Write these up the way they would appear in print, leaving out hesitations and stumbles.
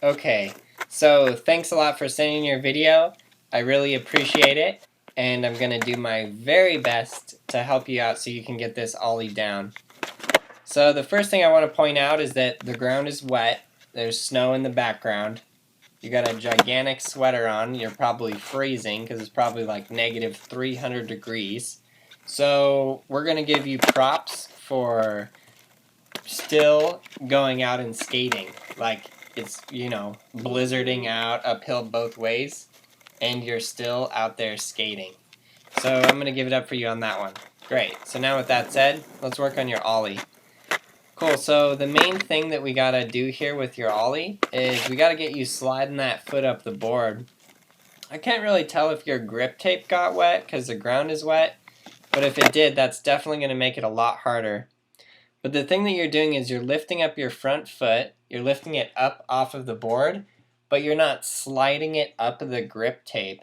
Okay, so thanks a lot for sending your video. I really appreciate it, and I'm going to do my very best to help you out so you can get this ollie down. So the first thing I want to point out is that the ground is wet. There's snow in the background. You got a gigantic sweater on. You're probably freezing because it's probably like negative 300 degrees. So we're going to give you props for still going out and skating. Like it's, blizzarding out uphill both ways, and you're still out there skating. So I'm going to give it up for you on that one. Great. So now with that said, let's work on your ollie. Cool, so the main thing that we gotta do here with your ollie is we gotta get you sliding that foot up the board. I can't really tell if your grip tape got wet because the ground is wet, but if it did, that's definitely gonna make it a lot harder. But the thing that you're doing is you're lifting up your front foot, you're lifting it up off of the board, but you're not sliding it up the grip tape.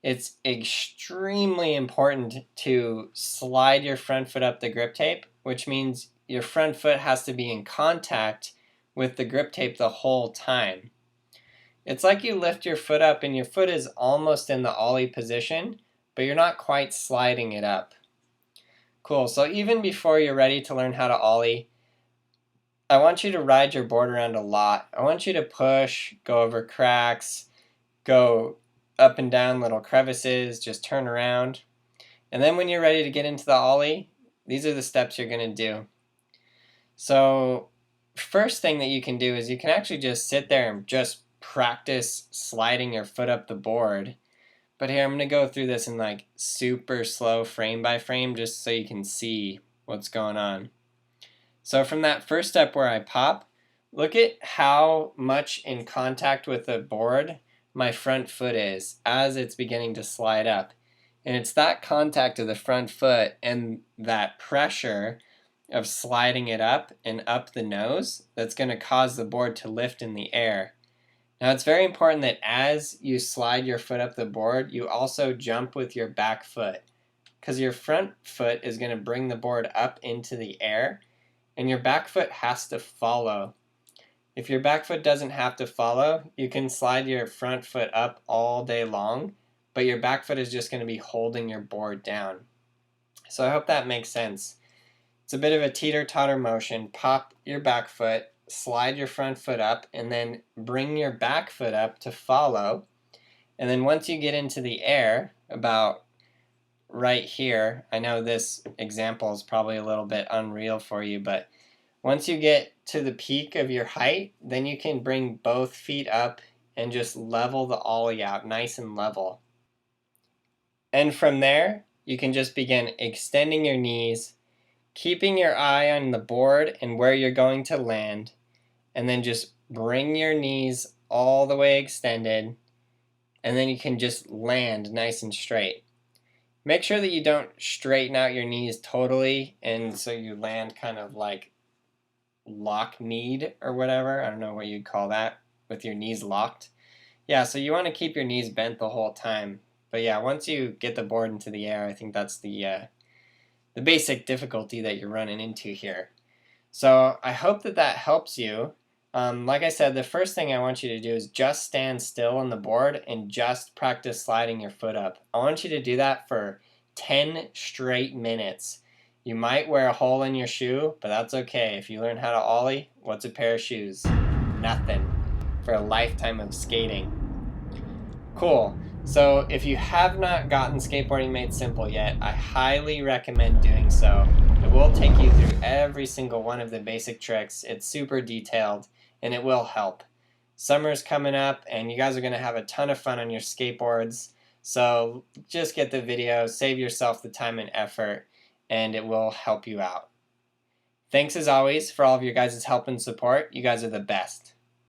It's extremely important to slide your front foot up the grip tape, which means your front foot has to be in contact with the grip tape the whole time. It's like you lift your foot up and your foot is almost in the ollie position, but you're not quite sliding it up. Cool, so even before you're ready to learn how to ollie, I want you to ride your board around a lot. I want you to push, go over cracks, go up and down little crevices, just turn around. And then when you're ready to get into the ollie, these are the steps you're going to do. So first thing that you can do is you can actually just sit there and just practice sliding your foot up the board. But here I'm going to go through this in like super slow frame by frame just so you can see what's going on. So from that first step where I pop, look at how much in contact with the board my front foot is as it's beginning to slide up. And it's that contact of the front foot and that pressure of sliding it up and up the nose that's going to cause the board to lift in the air. Now it's very important that as you slide your foot up the board, you also jump with your back foot, because your front foot is going to bring the board up into the air and your back foot has to follow. If your back foot doesn't have to follow, you can slide your front foot up all day long, but your back foot is just going to be holding your board down. So I hope that makes sense. It's a bit of a teeter-totter motion. Pop your back foot, slide your front foot up, and then bring your back foot up to follow. And then once you get into the air, about right here, I know this example is probably a little bit unreal for you, but once you get to the peak of your height, then you can bring both feet up and just level the ollie out nice and level. And from there, you can just begin extending your knees, keeping your eye on the board and where you're going to land, and then just bring your knees all the way extended, and then you can just land nice and straight. Make sure that you don't straighten out your knees totally, and so you land kind of like lock-kneed or whatever. I don't know what you'd call that, with your knees locked. Yeah, so you want to keep your knees bent the whole time. But yeah, once you get the board into the air, I think that's the basic difficulty that you're running into here. So I hope that that helps you. Like I said, the first thing I want you to do is just stand still on the board and just practice sliding your foot up. I want you to do that for 10 straight minutes. You might wear a hole in your shoe, but that's okay. If you learn how to ollie, what's a pair of shoes? Nothing for a lifetime of skating. Cool. So if you have not gotten Skateboarding Made Simple yet, I highly recommend doing so. It will take you through every single one of the basic tricks. It's super detailed, and it will help. Summer's coming up, and you guys are going to have a ton of fun on your skateboards. So just get the video, save yourself the time and effort, and it will help you out. Thanks as always for all of your guys' help and support. You guys are the best.